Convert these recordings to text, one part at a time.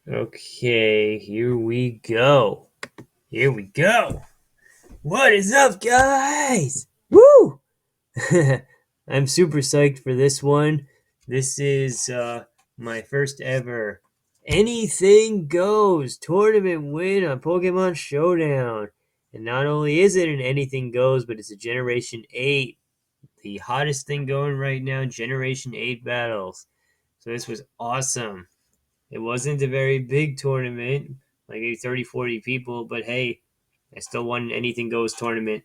Okay, here we go. Here we go. What is up, guys? Woo! I'm super psyched for this one. This is my first ever anything goes tournament win on Pokemon Showdown. And not only is it an anything goes, but it's a Generation 8, the hottest thing going right now, Generation 8 battles. So this was awesome. It wasn't a very big tournament, like maybe 30, 40 people, but hey, I still won an anything goes tournament.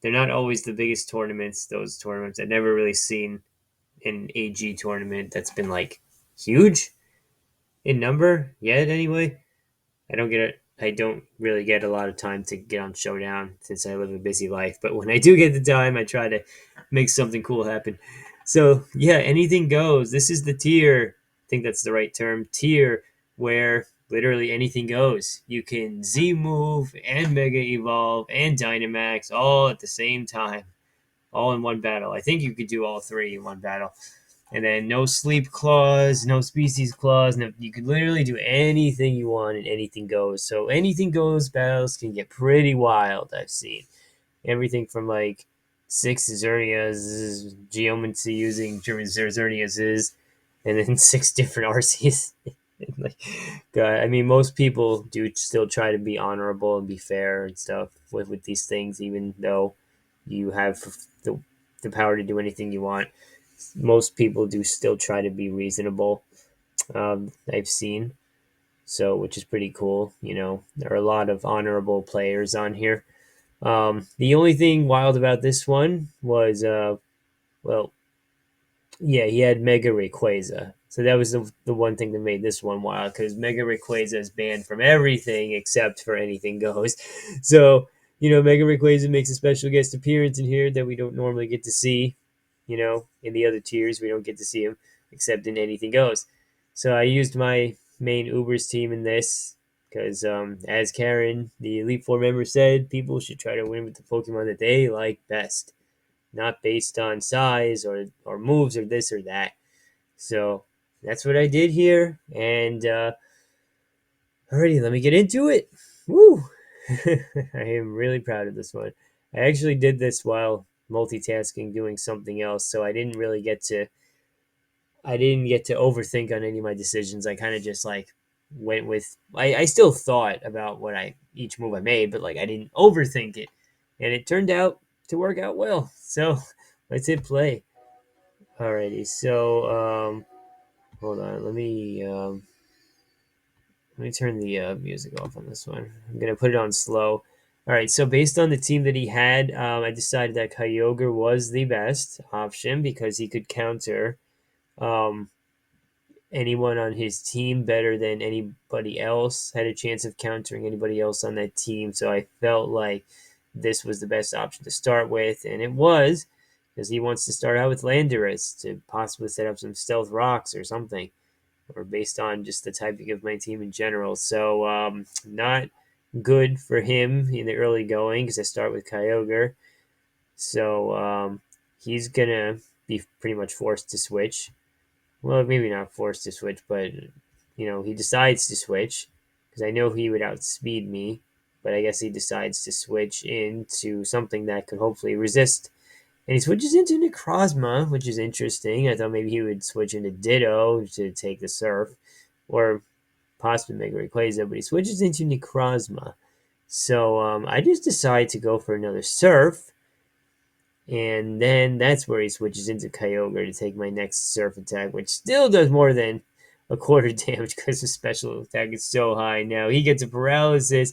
They're not always the biggest tournaments, those tournaments. I've never really seen an AG tournament that's been like huge in number yet, anyway. I don't get it. I don't really get a lot of time to get on Showdown since I live a busy life. But when I do get the time, I try to make something cool happen. So yeah, anything goes. This is the tier. I think that's the right term. Tier where literally anything goes. You can Z move and Mega Evolve and Dynamax all at the same time, all in one battle. I think you could do all three in one battle. And then no sleep clause, no species clause. No, you could literally do anything you want and anything goes. So anything goes battles can get pretty wild, I've seen. Everything from like 6 Xerneas, Geomancy using German Xerneas, and then 6 different RCs. Like, God, I mean, most people do still try to be honorable and be fair and stuff with these things, even though you have the, the power to do anything you want. Most people do still try to be reasonable. I've seen, so which is pretty cool. There are a lot of honorable players on here. The only thing wild about this one was, well, yeah, he had Mega Rayquaza. So that was the one thing that made this one wild because Mega Rayquaza is banned from everything except for anything goes. So, Mega Rayquaza makes a special guest appearance in here that we don't normally get to see. In the other tiers, we don't get to see him except in anything goes. So I used my main Ubers team in this because, as Karen, the Elite Four member, said, people should try to win with the Pokemon that they like best, not based on size or moves or this or that. So that's what I did here. And alrighty, let me get into it. Woo! I am really proud of this one. I actually did this while multitasking doing something else, so I didn't get to overthink on any of my decisions. I kind of just like went with I still thought about what I each move I made, but like I didn't overthink it. And it turned out to work out well. So let's hit play. Alrighty, so hold on, let me turn the music off on this one. I'm gonna put it on slow. All right, so based on the team that he had, I decided that Kyogre was the best option because he could counter um, anyone on his team better than anybody else. Had a chance of countering anybody else on that team, so I felt like this was the best option to start with, and it was because he wants to start out with Landorus to possibly set up some stealth rocks or something, or based on just the typing of my team in general. So not good for him in the early going because I start with Kyogre. So he's gonna be pretty much forced to switch. Well, maybe not forced to switch, but he decides to switch because I know he would outspeed me. But I guess he decides to switch into something that could hopefully resist. And he switches into Necrozma, which is interesting. I thought maybe he would switch into Ditto to take the Surf, or possibly Mega Rayquaza, but he switches into Necrozma. So I just decide to go for another Surf, and then that's where he switches into Kyogre to take my next Surf attack, which still does more than a quarter damage because his special attack is so high. Now he gets a paralysis.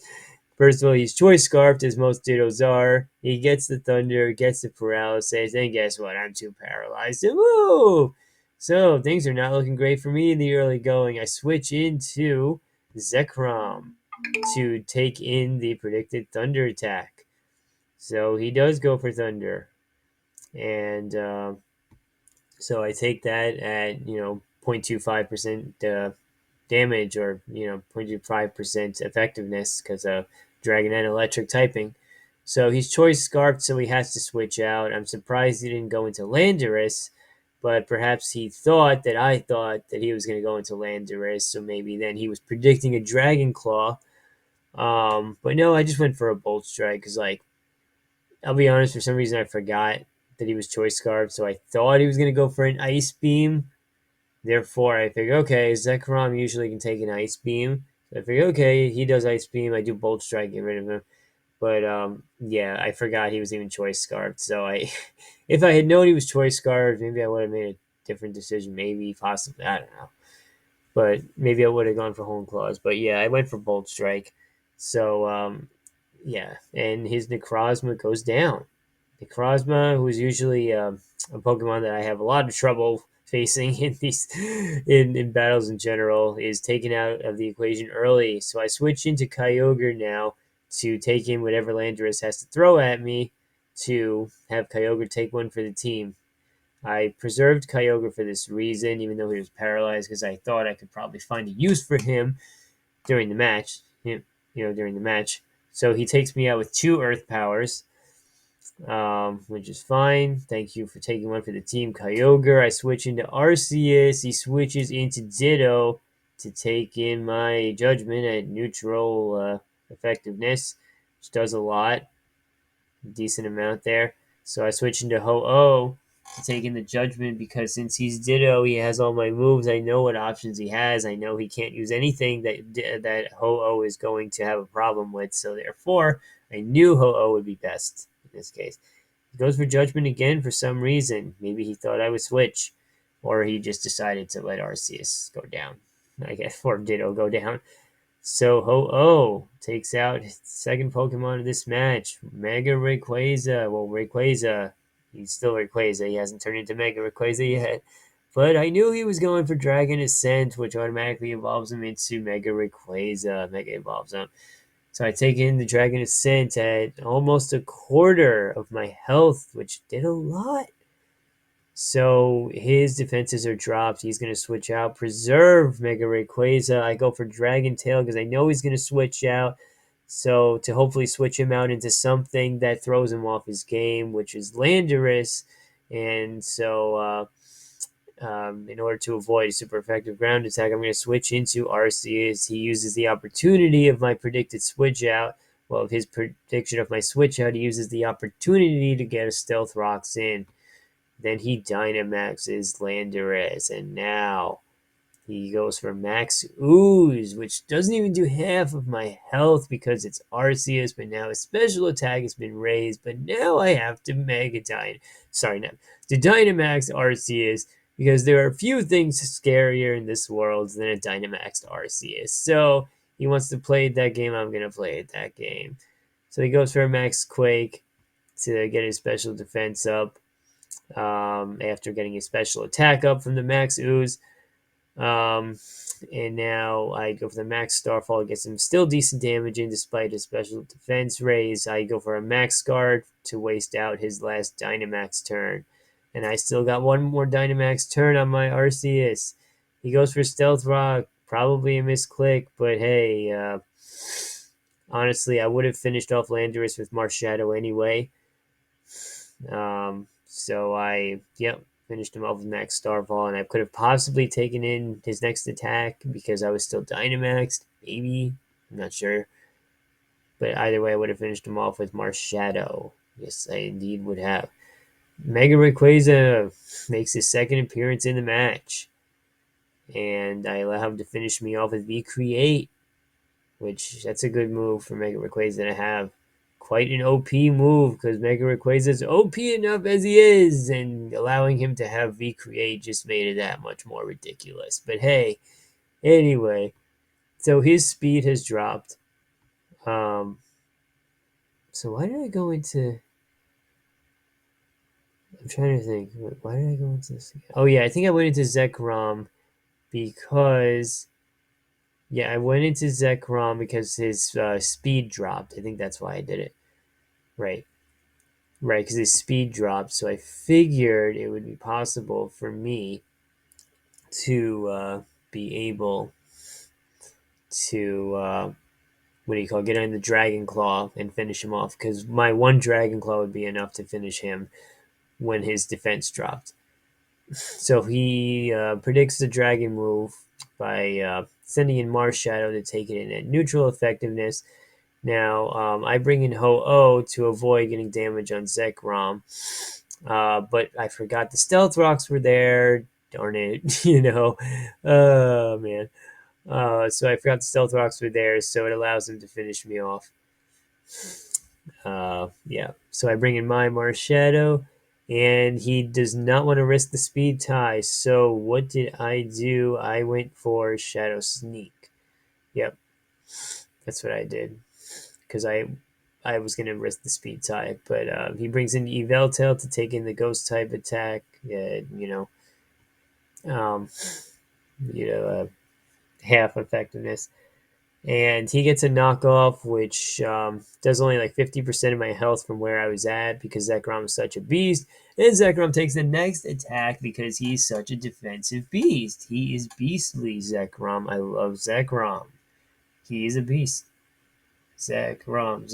First of all, he's choice scarfed as most Dittos are. He gets the thunder, gets the paralysis, and guess what? I'm too paralyzed to move. So things are not looking great for me in the early going. I switch into Zekrom to take in the predicted thunder attack. So he does go for thunder, and so I take that at 0.25% damage, or 0.25% effectiveness because of dragon and electric typing. So he's choice scarfed, so he has to switch out. I'm surprised he didn't go into Landorus, but perhaps he thought that I thought that he was going to go into Landorus, so maybe then he was predicting a Dragon Claw. But no, I just went for a Bolt Strike because, like, I'll be honest, for some reason I forgot that he was Choice Scarf, so I thought he was going to go for an Ice Beam. Therefore, I figured, okay, Zekrom usually can take an Ice Beam. So I figured, okay, he does Ice Beam. I do Bolt Strike, get rid of him. But yeah, I forgot he was even Choice Scarfed. So I, if I had known he was Choice Scarfed, maybe I would have made a different decision. Maybe, possibly, I don't know. But maybe I would have gone for Hone Claws. But yeah, I went for Bolt Strike. So yeah, and his Necrozma goes down. Necrozma, who's usually a Pokemon that I have a lot of trouble facing in these in battles in general, is taken out of the equation early. So I switch into Kyogre now to take in whatever Landorus has to throw at me to have Kyogre take one for the team. I preserved Kyogre for this reason, even though he was paralyzed, because I thought I could probably find a use for him during the match. During the match. So he takes me out with 2 Earth powers, which is fine. Thank you for taking one for the team, Kyogre. I switch into Arceus. He switches into Ditto to take in my Judgment at neutral effectiveness, which does a lot, decent amount there. So I switch into Ho-Oh to take in the Judgment because since he's Ditto, he has all my moves. I know what options he has. I know he can't use anything that Ho-Oh is going to have a problem with. So therefore, I knew Ho-Oh would be best in this case. He goes for Judgment again for some reason. Maybe he thought I would switch, or he just decided to let Arceus go down. I guess, or Ditto go down. So Ho-Oh takes out his second Pokemon of this match, Mega Rayquaza. Well, Rayquaza, he's still Rayquaza. He hasn't turned into Mega Rayquaza yet. But I knew he was going for Dragon Ascent, which automatically evolves him into Mega Rayquaza. Mega evolves him. So I take in the Dragon Ascent at almost a quarter of my health, which did a lot. So his defenses are dropped. He's going to switch out, preserve Mega Rayquaza. I go for Dragon Tail because I know he's going to switch out. So to hopefully switch him out into something that throws him off his game, which is Landorus. And so in order to avoid a super effective ground attack, I'm going to switch into Arceus. He uses the opportunity of my predicted switch out. Well, of his prediction of my switch out, he uses the opportunity to get a Stealth Rocks in. Then he Dynamaxes Landorus, and now he goes for Max Ooze, which doesn't even do half of my health because it's Arceus, but now his special attack has been raised, but now I have to to Dynamax Arceus because there are a few things scarier in this world than a Dynamaxed Arceus. So he wants to play that game, I'm going to play it that game. So he goes for a Max Quake to get his special defense up. After getting a special attack up from the Max Ooze. And now I go for the Max Starfall, gets him still decent damage in despite his special defense raise. I go for a Max Guard to waste out his last Dynamax turn. And I still got one more Dynamax turn on my Arceus. He goes for Stealth Rock, probably a misclick, but hey, honestly, I would have finished off Landorus with Marshadow anyway. So I, finished him off with Max Starfall, and I could have possibly taken in his next attack because I was still Dynamaxed. Maybe. I'm not sure. But either way, I would have finished him off with Marshadow. Yes, I indeed would have. Mega Rayquaza makes his second appearance in the match. And I allow him to finish me off with V-Create, which that's a good move for Mega Rayquaza to have. Quite an OP move because Mega Rayquaza is OP enough as he is, and allowing him to have V-Create just made it that much more ridiculous. But hey, anyway, so his speed has dropped. So why did I go into... I'm trying to think. Why did I go into this again? Oh yeah, I think I went into Zekrom because... Yeah, I went into Zekrom because his speed dropped. I think that's why I did it. Right. Right, because his speed dropped, so I figured it would be possible for me to be able to get on the Dragon Claw and finish him off. Because my one Dragon Claw would be enough to finish him when his defense dropped. So he predicts the dragon move by sending in Mars Shadow to take it in at neutral effectiveness. Now, I bring in Ho-Oh to avoid getting damage on Zekrom. But I forgot the stealth rocks were there. Darn it, Oh, man. So I forgot the stealth rocks were there, so it allows him to finish me off. Yeah. So I bring in my Mars Shadow, and he does not want to risk the speed tie. So what did I do? I went for Shadow Sneak. Yep, that's what I did because I was gonna risk the speed tie, but he brings in Yveltal to take in the ghost type attack. Um, half effectiveness, and he gets a knockoff, which does only like 50% of my health from where I was at because Zekrom is such a beast. And Zekrom takes the next attack because he's such a defensive beast. He is beastly, Zekrom. I love Zekrom. He is a beast. Zach Rom.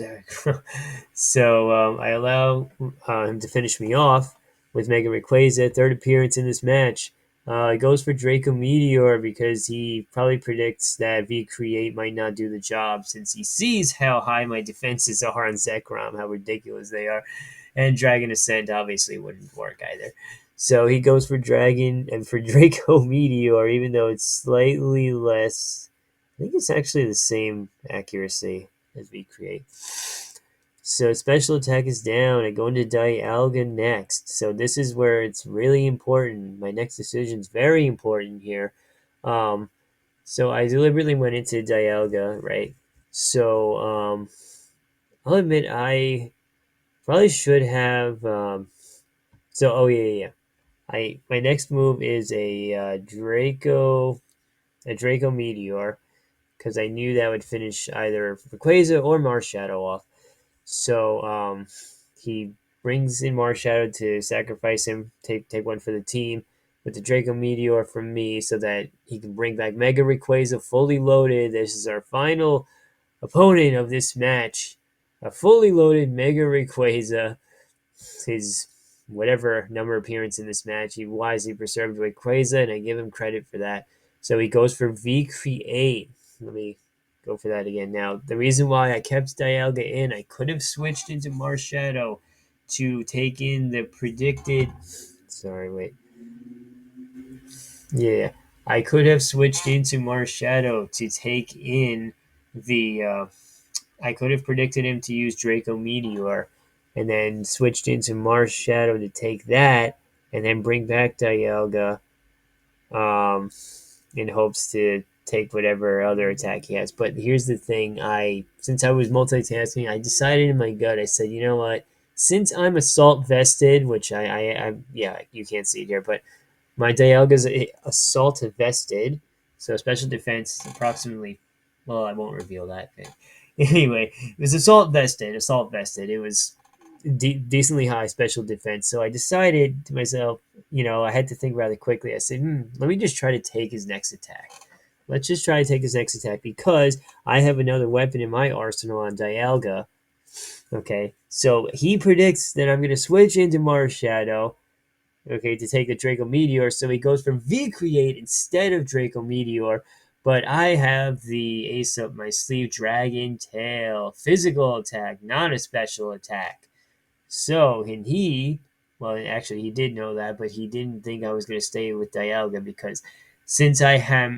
So I allow him to finish me off with Mega Rayquaza, third appearance in this match. He goes for Draco Meteor because he probably predicts that V Create might not do the job since he sees how high my defenses are on Zekrom, how ridiculous they are. And Dragon Ascent obviously wouldn't work either. So he goes for Dragon and for Draco Meteor, even though it's slightly less. I think it's actually the same accuracy as we create. So special attack is down. I go into Dialga next. So this is where it's really important. My next decision is very important here. Um, so I deliberately went into Dialga, right? So I'll admit I probably should have. Oh yeah. I my next move is a Draco Meteor, because I knew that would finish either Rayquaza or Marshadow off. So he brings in Marshadow to sacrifice him, take one for the team, with the Draco Meteor from me so that he can bring back Mega Rayquaza fully loaded. This is our final opponent of this match. A fully loaded Mega Rayquaza. His whatever number appearance in this match, he wisely preserved Rayquaza, and I give him credit for that. So he goes for V Create. Let me go for that again. Now, the reason why I kept Dialga in, I could have switched into Marshadow to take in the predicted. Sorry, wait. Yeah, I could have switched into Marshadow to take in the. I could have predicted him to use Draco Meteor, and then switched into Marshadow to take that, and then bring back Dialga. Um, in hopes to take whatever other attack he has. But here's the thing: since I was multitasking, I decided in my gut. I said, you know what? Since I'm assault vested, which I yeah, you can't see it here, but my Dialga's assault vested, so special defense approximately. Well, I won't reveal that thing. Anyway, it was assault vested. Assault vested. It was decently high special defense. So I decided to myself, I had to think rather quickly. I said, let me just try to take his next attack. Let's just try to take his next attack because I have another weapon in my arsenal on Dialga. Okay, so he predicts that I'm going to switch into Marshadow, okay, to take a Draco Meteor. So he goes for V Create instead of Draco Meteor. But I have the ace up my sleeve, Dragon Tail. Physical attack, not a special attack. So, and well, actually, he did know that, but he didn't think I was going to stay with Dialga because since I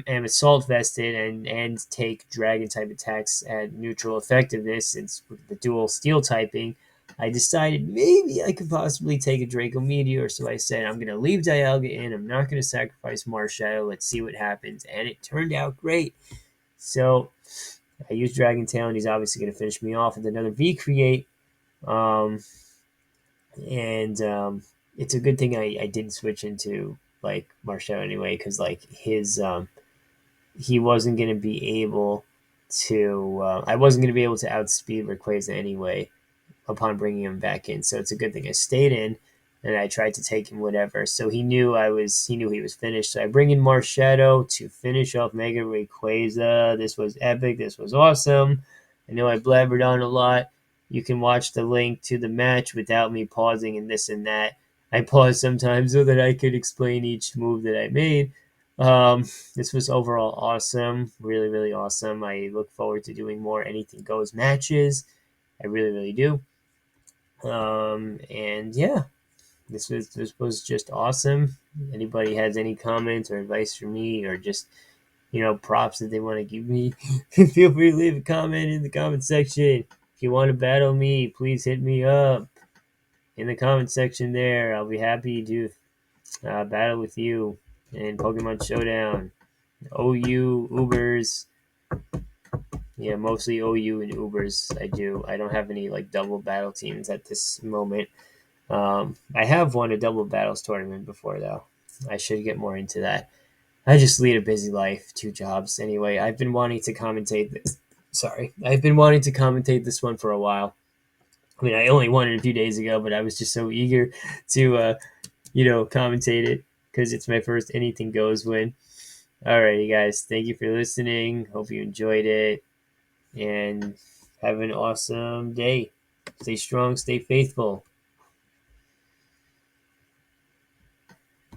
am assault vested and take dragon type attacks at neutral effectiveness, since the dual steel typing, I decided maybe I could possibly take a Draco Meteor. So I said, I'm going to leave Dialga in. I'm not going to sacrifice Marshadow. Let's see what happens. And it turned out great. So I used Dragon Tail, and he's obviously going to finish me off with another V Create. And it's a good thing I didn't switch into like Marshall anyway, because like he wasn't going to be able to I wasn't going to be able to outspeed Rayquaza anyway upon bringing him back in. So it's a good thing I stayed in and I tried to take him whatever. So he knew he was finished. So I bring in Marshadow to finish off Mega Rayquaza. This was epic. This was awesome. I know I blabbered on a lot. You can watch the link to the match without me pausing and this and that. I paused sometimes so that I could explain each move that I made. This was overall awesome, really, really awesome. I look forward to doing more anything goes matches. I really, really do. And yeah, this was just awesome. Anybody has any comments or advice for me, or just props that they want to give me, feel free to leave a comment in the comment section. If you want to battle me, please hit me up in the comment section there. I'll be happy to battle with you in Pokemon Showdown. OU, Ubers. Yeah, mostly OU and Ubers. I don't have any like double battle teams at this moment. I have won a double battles tournament before though. I should get more into that. I just lead a busy life, 2 jobs. Anyway, I've been wanting to commentate this. Sorry, I've been wanting to commentate this one for a while. I mean, I only won it a few days ago, but I was just so eager to, commentate it because it's my first anything goes win. Alrighty, guys, thank you for listening. Hope you enjoyed it, and have an awesome day. Stay strong, stay faithful.